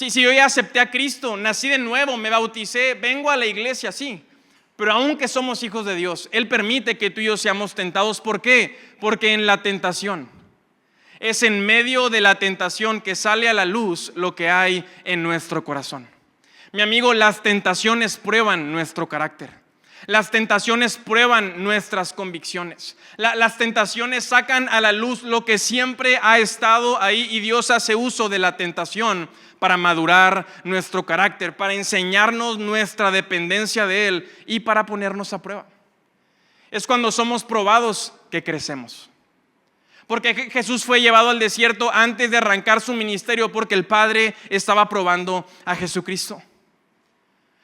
Si yo ya acepté a Cristo, nací de nuevo, me bauticé, vengo a la iglesia, sí. Pero aunque somos hijos de Dios, Él permite que tú y yo seamos tentados. ¿Por qué? Porque en la tentación, es en medio de la tentación que sale a la luz lo que hay en nuestro corazón. Mi amigo, las tentaciones prueban nuestro carácter. Las tentaciones prueban nuestras convicciones. Las tentaciones sacan a la luz lo que siempre ha estado ahí, y Dios hace uso de la tentación para madurar nuestro carácter, para enseñarnos nuestra dependencia de Él y para ponernos a prueba. Es cuando somos probados que crecemos. Porque Jesús fue llevado al desierto antes de arrancar su ministerio, porque el Padre estaba probando a Jesucristo.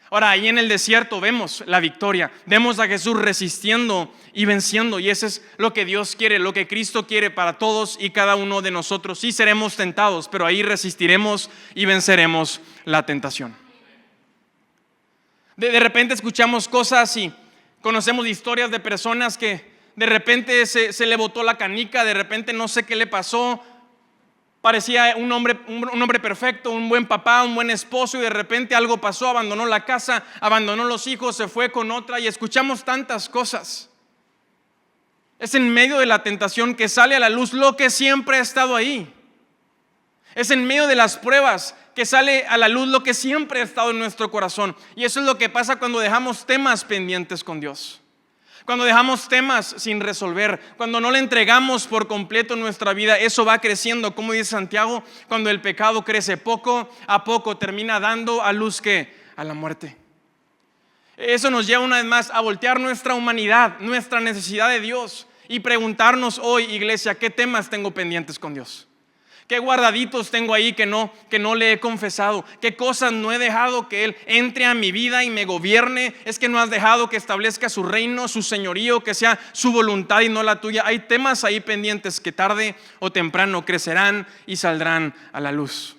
Ahora, ahí en el desierto vemos la victoria, vemos a Jesús resistiendo y venciendo, y eso es lo que Dios quiere, lo que Cristo quiere para todos y cada uno de nosotros. Sí seremos tentados, pero ahí resistiremos y venceremos la tentación. De repente escuchamos cosas y conocemos historias de personas que de repente se le botó la canica, de repente no sé qué le pasó. Parecía un hombre perfecto, un buen papá, un buen esposo, y de repente algo pasó, abandonó la casa, abandonó los hijos, se fue con otra, y escuchamos tantas cosas. Es en medio de la tentación que sale a la luz lo que siempre ha estado ahí. Es en medio de las pruebas que sale a la luz lo que siempre ha estado en nuestro corazón. Y eso es lo que pasa cuando dejamos temas pendientes con Dios. Cuando dejamos temas sin resolver, cuando no le entregamos por completo nuestra vida, eso va creciendo. Como dice Santiago, cuando el pecado crece poco a poco, termina dando a luz ¿qué? A la muerte. Eso nos lleva una vez más a voltear nuestra humanidad, nuestra necesidad de Dios, y preguntarnos hoy, iglesia, ¿qué temas tengo pendientes con Dios? ¿Qué guardaditos tengo ahí que no le he confesado? ¿Qué cosas no he dejado que Él entre a mi vida y me gobierne? Es que no has dejado que establezca su reino, su señorío, que sea su voluntad y no la tuya. Hay temas ahí pendientes que tarde o temprano crecerán y saldrán a la luz.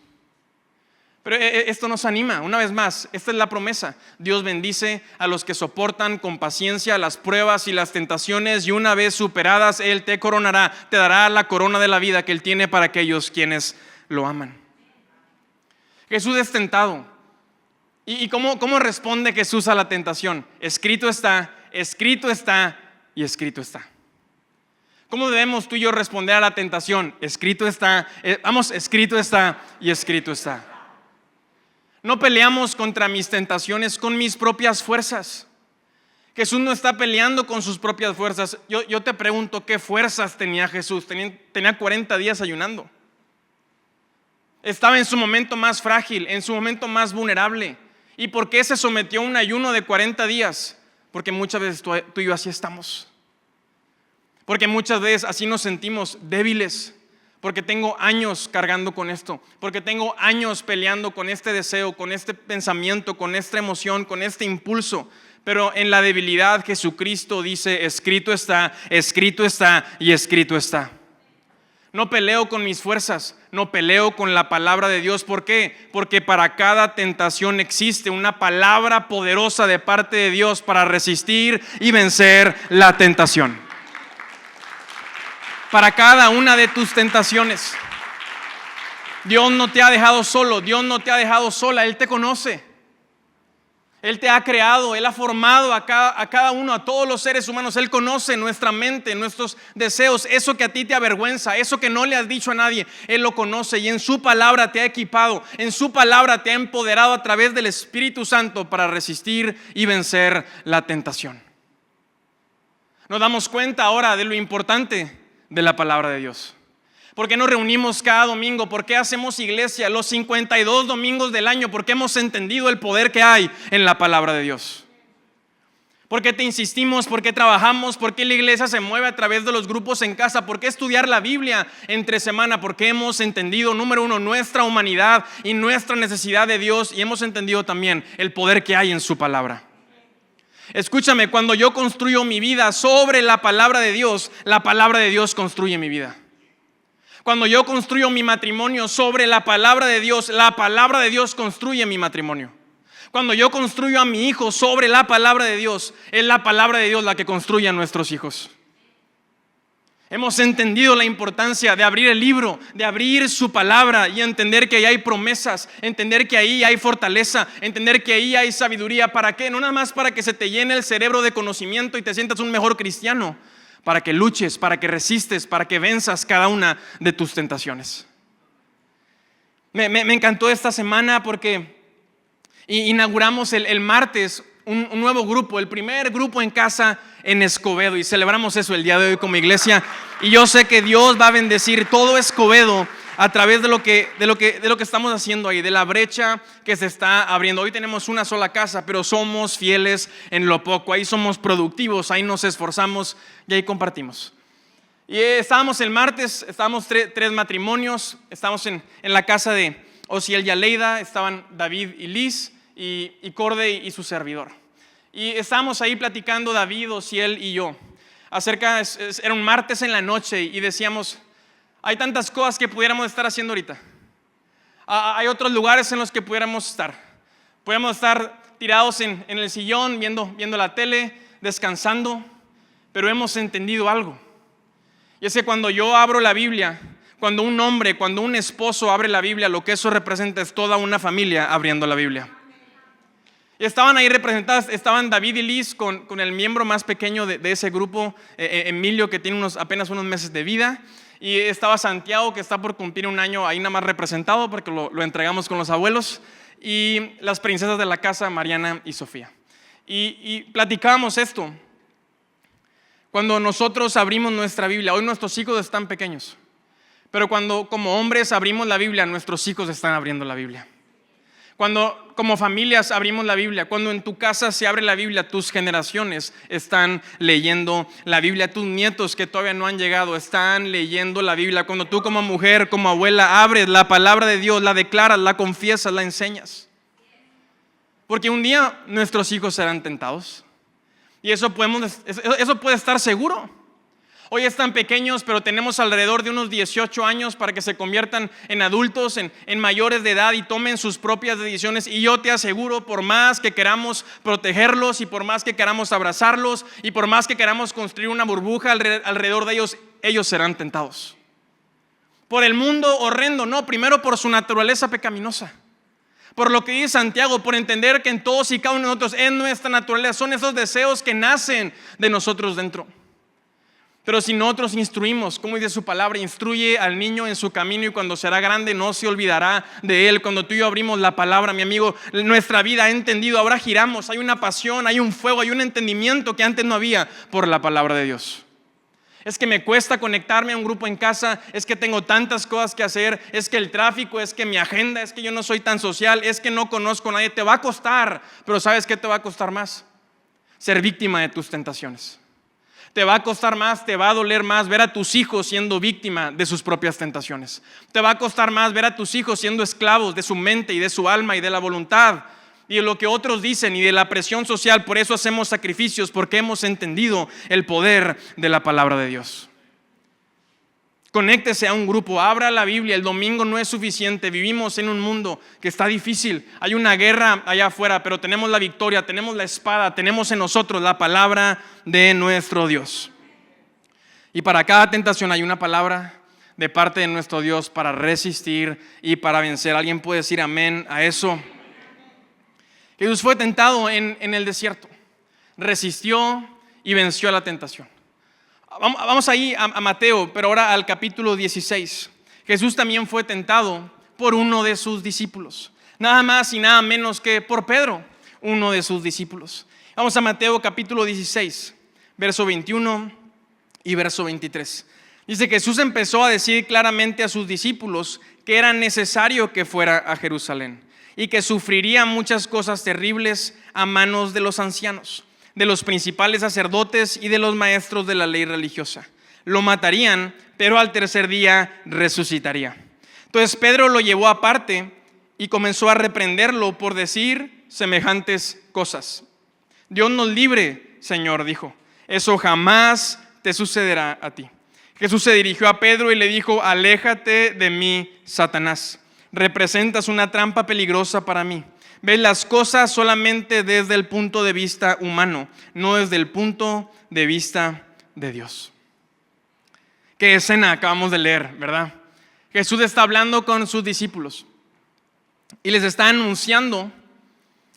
Pero esto nos anima, una vez más, esta es la promesa. Dios bendice a los que soportan con paciencia las pruebas y las tentaciones, y una vez superadas, Él te coronará, te dará la corona de la vida que Él tiene para aquellos quienes lo aman. Jesús es tentado. ¿Y cómo responde Jesús a la tentación? Escrito está y escrito está. ¿Cómo debemos tú y yo responder a la tentación? Escrito está, escrito está y escrito está. No peleamos contra mis tentaciones con mis propias fuerzas. Jesús no está peleando con sus propias fuerzas. Yo te pregunto, ¿qué fuerzas tenía Jesús? Tenía 40 días ayunando. Estaba en su momento más frágil, en su momento más vulnerable. ¿Y por qué se sometió a un ayuno de 40 días? Porque muchas veces tú y yo así estamos. Porque muchas veces así nos sentimos débiles. Porque tengo años cargando con esto, porque tengo años peleando con este deseo, con este pensamiento, con esta emoción, con este impulso. Pero en la debilidad Jesucristo dice, escrito está y escrito está. No peleo con mis fuerzas, no peleo con la palabra de Dios. ¿Por qué? Porque para cada tentación existe una palabra poderosa de parte de Dios para resistir y vencer la tentación. Para cada una de tus tentaciones. Dios no te ha dejado solo, Dios no te ha dejado sola, Él te conoce. Él te ha creado, Él ha formado a cada uno, a todos los seres humanos. Él conoce nuestra mente, nuestros deseos, eso que a ti te avergüenza, eso que no le has dicho a nadie, Él lo conoce, y en su palabra te ha equipado, en su palabra te ha empoderado a través del Espíritu Santo para resistir y vencer la tentación. Nos damos cuenta ahora de lo importante de la palabra de Dios. ¿Por qué nos reunimos cada domingo? ¿Por qué hacemos iglesia los 52 domingos del año? Porque hemos entendido el poder que hay en la palabra de Dios. ¿Por qué te insistimos? ¿Por qué trabajamos? ¿Por qué la iglesia se mueve a través de los grupos en casa? ¿Por qué estudiar la Biblia entre semana? Porque hemos entendido, número uno, nuestra humanidad y nuestra necesidad de Dios, y hemos entendido también el poder que hay en su palabra. Escúchame, cuando yo construyo mi vida sobre la palabra de Dios construye mi vida. Cuando yo construyo mi matrimonio sobre la palabra de Dios construye mi matrimonio. Cuando yo construyo a mi hijo sobre la palabra de Dios, es la palabra de Dios la que construye a nuestros hijos. Hemos entendido la importancia de abrir el libro, de abrir su palabra y entender que ahí hay promesas, entender que ahí hay fortaleza, entender que ahí hay sabiduría. ¿Para qué? No nada más para que se te llene el cerebro de conocimiento y te sientas un mejor cristiano, para que luches, para que resistes, para que venzas cada una de tus tentaciones. Me encantó esta semana porque inauguramos el martes un nuevo grupo, el primer grupo en casa en Escobedo, y celebramos eso el día de hoy como iglesia. Y yo sé que Dios va a bendecir todo Escobedo a través de lo que estamos haciendo ahí, de la brecha que se está abriendo. Hoy tenemos una sola casa, pero somos fieles en lo poco. Ahí somos productivos, ahí nos esforzamos y ahí compartimos. Y estábamos el martes, estábamos tres matrimonios, estábamos en la casa de Osiel y Aleida, estaban David y Liz, y Corde y su servidor. Y estábamos ahí platicando David, Osiel y yo era un martes en la noche y decíamos, hay tantas cosas que pudiéramos estar haciendo ahorita. Hay otros lugares en los que pudiéramos estar. Podríamos estar tirados en el sillón viendo la tele, descansando, pero hemos entendido algo. Y es que cuando yo abro la Biblia, cuando un hombre, cuando un esposo abre la Biblia, lo que eso representa es toda una familia abriendo la Biblia. Y estaban ahí representadas, estaban David y Liz con el miembro más pequeño de ese grupo, Emilio, que tiene apenas unos meses de vida. Y estaba Santiago, que está por cumplir un año ahí nada más representado porque lo entregamos con los abuelos. Y las princesas de la casa, Mariana y Sofía. Y platicábamos esto. Cuando nosotros abrimos nuestra Biblia, hoy nuestros hijos están pequeños, pero cuando como hombres abrimos la Biblia, nuestros hijos están abriendo la Biblia. Cuando como familias abrimos la Biblia, cuando en tu casa se abre la Biblia, tus generaciones están leyendo la Biblia, tus nietos que todavía no han llegado están leyendo la Biblia. Cuando tú como mujer, como abuela, abres la palabra de Dios, la declaras, la confiesas, la enseñas. Porque un día nuestros hijos serán tentados. Y eso puede estar seguro. Hoy están pequeños, pero tenemos alrededor de unos 18 años para que se conviertan en adultos, en mayores de edad y tomen sus propias decisiones. Y yo te aseguro, por más que queramos protegerlos y por más que queramos abrazarlos y por más que queramos construir una burbuja alrededor de ellos, ellos serán tentados. Por el mundo horrendo, no, primero por su naturaleza pecaminosa. Por lo que dice Santiago, por entender que en todos y cada uno de nosotros es nuestra naturaleza, son esos deseos que nacen de nosotros dentro. Pero si nosotros instruimos, como dice su palabra, instruye al niño en su camino y cuando será grande no se olvidará de él. Cuando tú y yo abrimos la palabra, mi amigo, nuestra vida ha entendido, ahora giramos, hay una pasión, hay un fuego, hay un entendimiento que antes no había por la palabra de Dios. Es que me cuesta conectarme a un grupo en casa, es que tengo tantas cosas que hacer, es que el tráfico, es que mi agenda, es que yo no soy tan social, es que no conozco a nadie. Te va a costar, pero ¿sabes qué te va a costar más? Ser víctima de tus tentaciones. Te va a costar más, te va a doler más ver a tus hijos siendo víctima de sus propias tentaciones. Te va a costar más ver a tus hijos siendo esclavos de su mente y de su alma y de la voluntad y de lo que otros dicen y de la presión social. Por eso hacemos sacrificios, porque hemos entendido el poder de la palabra de Dios. Conéctese a un grupo, abra la Biblia. El domingo no es suficiente. Vivimos en un mundo que está difícil. Hay una guerra allá afuera, pero tenemos la victoria, tenemos la espada, tenemos en nosotros la palabra de nuestro Dios. Y para cada tentación hay una palabra de parte de nuestro Dios para resistir y para vencer. ¿Alguien puede decir amén a eso? Jesús fue tentado en el desierto, resistió y venció a la tentación. Vamos ahí a Mateo, pero ahora al capítulo 16. Jesús también fue tentado por uno de sus discípulos, nada más y nada menos que por Pedro, uno de sus discípulos. Vamos a Mateo capítulo 16, verso 21 y verso 23. Dice: Jesús empezó a decir claramente a sus discípulos que era necesario que fuera a Jerusalén y que sufriría muchas cosas terribles a manos de los ancianos, de los principales sacerdotes y de los maestros de la ley religiosa. Lo matarían, pero al tercer día resucitaría. Entonces Pedro lo llevó aparte y comenzó a reprenderlo por decir semejantes cosas. Dios nos libre, Señor, dijo. Eso jamás te sucederá a ti. Jesús se dirigió a Pedro y le dijo: aléjate de mí, Satanás. Representas una trampa peligrosa para mí. Ves las cosas solamente desde el punto de vista humano, no desde el punto de vista de Dios. Qué escena acabamos de leer, ¿verdad? Jesús está hablando con sus discípulos y les está anunciando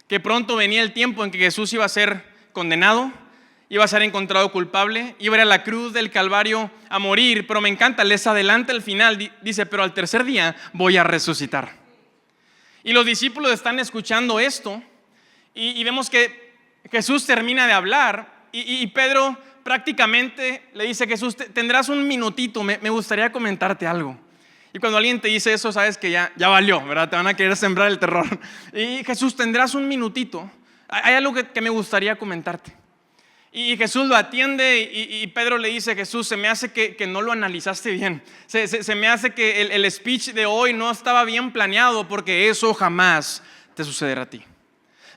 que pronto venía el tiempo en que Jesús iba a ser condenado, iba a ser encontrado culpable, iba a ir a la cruz del Calvario a morir, pero me encanta, les adelanta el final, dice, pero al tercer día voy a resucitar. Y los discípulos están escuchando esto y vemos que Jesús termina de hablar y Pedro prácticamente le dice a Jesús, tendrás un minutito, me gustaría comentarte algo. Y cuando alguien te dice eso, sabes que ya valió, ¿verdad? Te van a querer sembrar el terror. Y Jesús, tendrás un minutito. Hay algo que me gustaría comentarte. Y Jesús lo atiende y Pedro le dice, Jesús, se me hace que no lo analizaste bien. Se me hace que el speech de hoy no estaba bien planeado porque eso jamás te sucederá a ti.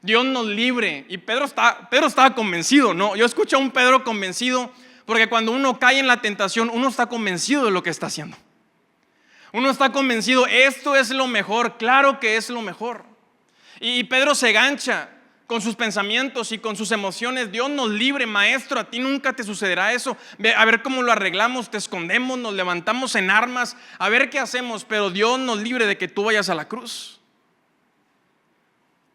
Dios nos libre. Y Pedro estaba convencido, ¿no? Yo escucho a un Pedro convencido porque cuando uno cae en la tentación, uno está convencido de lo que está haciendo. Uno está convencido, esto es lo mejor, claro que es lo mejor. Y Pedro se gancha con sus pensamientos y con sus emociones. Dios nos libre, maestro, a ti nunca te sucederá eso. A ver cómo lo arreglamos, te escondemos, nos levantamos en armas, a ver qué hacemos, pero Dios nos libre de que tú vayas a la cruz.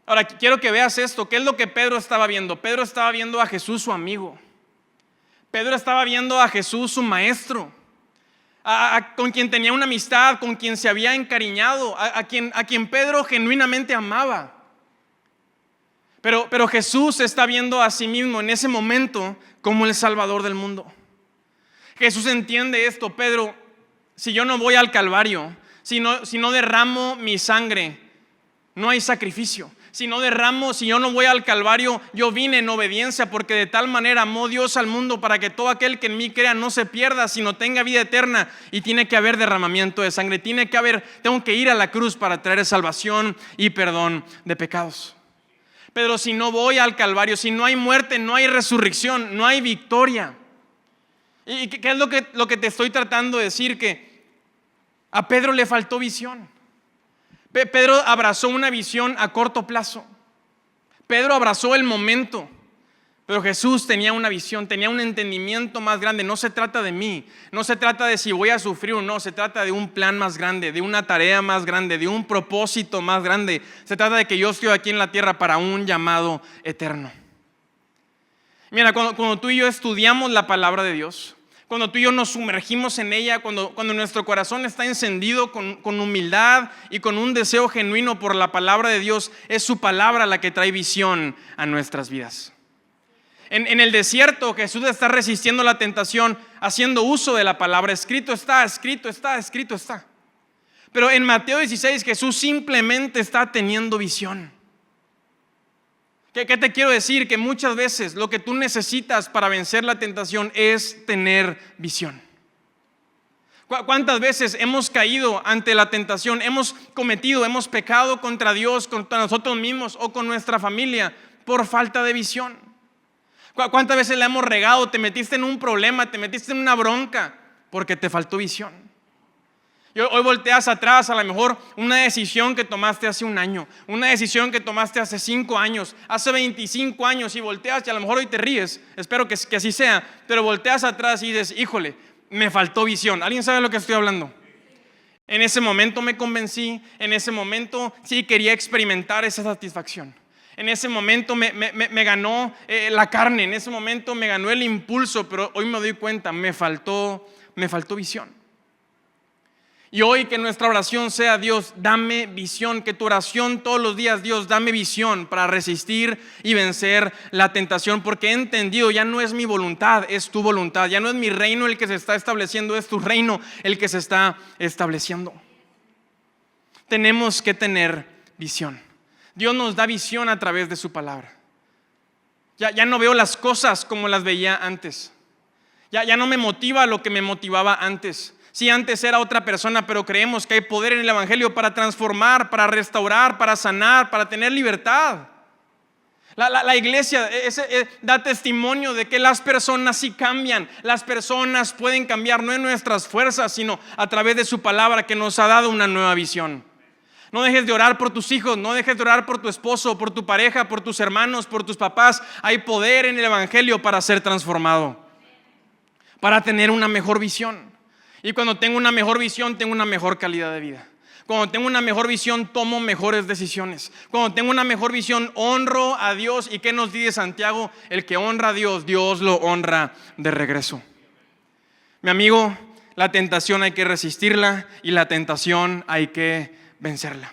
Ahora, quiero que veas esto. ¿Qué es lo que Pedro estaba viendo? Pedro estaba viendo a Jesús, su amigo. Pedro estaba viendo a Jesús, su maestro. Con quien tenía una amistad, con quien se había encariñado, a quien Pedro genuinamente amaba. Pero Jesús se está viendo a sí mismo en ese momento como el Salvador del mundo. Jesús entiende esto, Pedro, si yo no voy al Calvario, si no derramo mi sangre, no hay sacrificio. Si yo no voy al Calvario, yo vine en obediencia, porque de tal manera amó Dios al mundo para que todo aquel que en mí crea no se pierda, sino tenga vida eterna. Y tiene que haber derramamiento de sangre, tengo que ir a la cruz para traer salvación y perdón de pecados. Pero si no voy al Calvario, si no hay muerte, no hay resurrección, no hay victoria. ¿Y qué es lo que te estoy tratando de decir? Que a Pedro le faltó visión. Pedro abrazó una visión a corto plazo. Pedro abrazó el momento. Pero Jesús tenía una visión, tenía un entendimiento más grande. No se trata de mí, no se trata de si voy a sufrir o no. Se trata de un plan más grande, de una tarea más grande, de un propósito más grande. Se trata de que yo estoy aquí en la tierra para un llamado eterno. Mira, cuando tú y yo estudiamos la palabra de Dios, cuando tú y yo nos sumergimos en ella, cuando nuestro corazón está encendido con humildad y con un deseo genuino por la palabra de Dios, es su palabra la que trae visión a nuestras vidas. En el desierto Jesús está resistiendo la tentación haciendo uso de la palabra. Escrito está, escrito está, escrito está. Pero en Mateo 16 Jesús simplemente está teniendo visión. ¿Qué te quiero decir? Que muchas veces lo que tú necesitas para vencer la tentación es tener visión. ¿Cuántas veces hemos caído ante la tentación? Hemos pecado contra Dios, contra nosotros mismos o con nuestra familia por falta de visión. ¿Cuántas veces la hemos regado? Te metiste en un problema, te metiste en una bronca porque te faltó visión. Y hoy volteas atrás, a lo mejor una decisión que tomaste hace un año, una decisión que tomaste hace 5 años, hace 25 años, y volteas y a lo mejor hoy te ríes, espero que así sea, pero volteas atrás y dices, híjole, me faltó visión. ¿Alguien sabe de lo que estoy hablando? En ese momento me convencí, en ese momento sí quería experimentar esa satisfacción. En ese momento me ganó la carne, en ese momento me ganó el impulso, pero hoy me doy cuenta, me faltó visión. Y hoy que nuestra oración sea, Dios, dame visión, que tu oración todos los días, Dios, dame visión para resistir y vencer la tentación, porque he entendido, ya no es mi voluntad, es tu voluntad, ya no es mi reino el que se está estableciendo, es tu reino el que se está estableciendo. Tenemos que tener visión. Dios nos da visión a través de su palabra. Ya no veo las cosas como las veía antes. Ya no me motiva lo que me motivaba antes. Sí, antes era otra persona, pero creemos que hay poder en el Evangelio para transformar, para restaurar, para sanar, para tener libertad. La iglesia da testimonio de que las personas sí cambian. Las personas pueden cambiar no en nuestras fuerzas, sino a través de su palabra que nos ha dado una nueva visión. No dejes de orar por tus hijos, no dejes de orar por tu esposo, por tu pareja, por tus hermanos, por tus papás. Hay poder en el Evangelio para ser transformado, para tener una mejor visión. Y cuando tengo una mejor visión, tengo una mejor calidad de vida. Cuando tengo una mejor visión, tomo mejores decisiones. Cuando tengo una mejor visión, honro a Dios. ¿Y qué nos dice Santiago? El que honra a Dios, Dios lo honra de regreso. Mi amigo, la tentación hay que resistirla y la tentación hay que vencerla.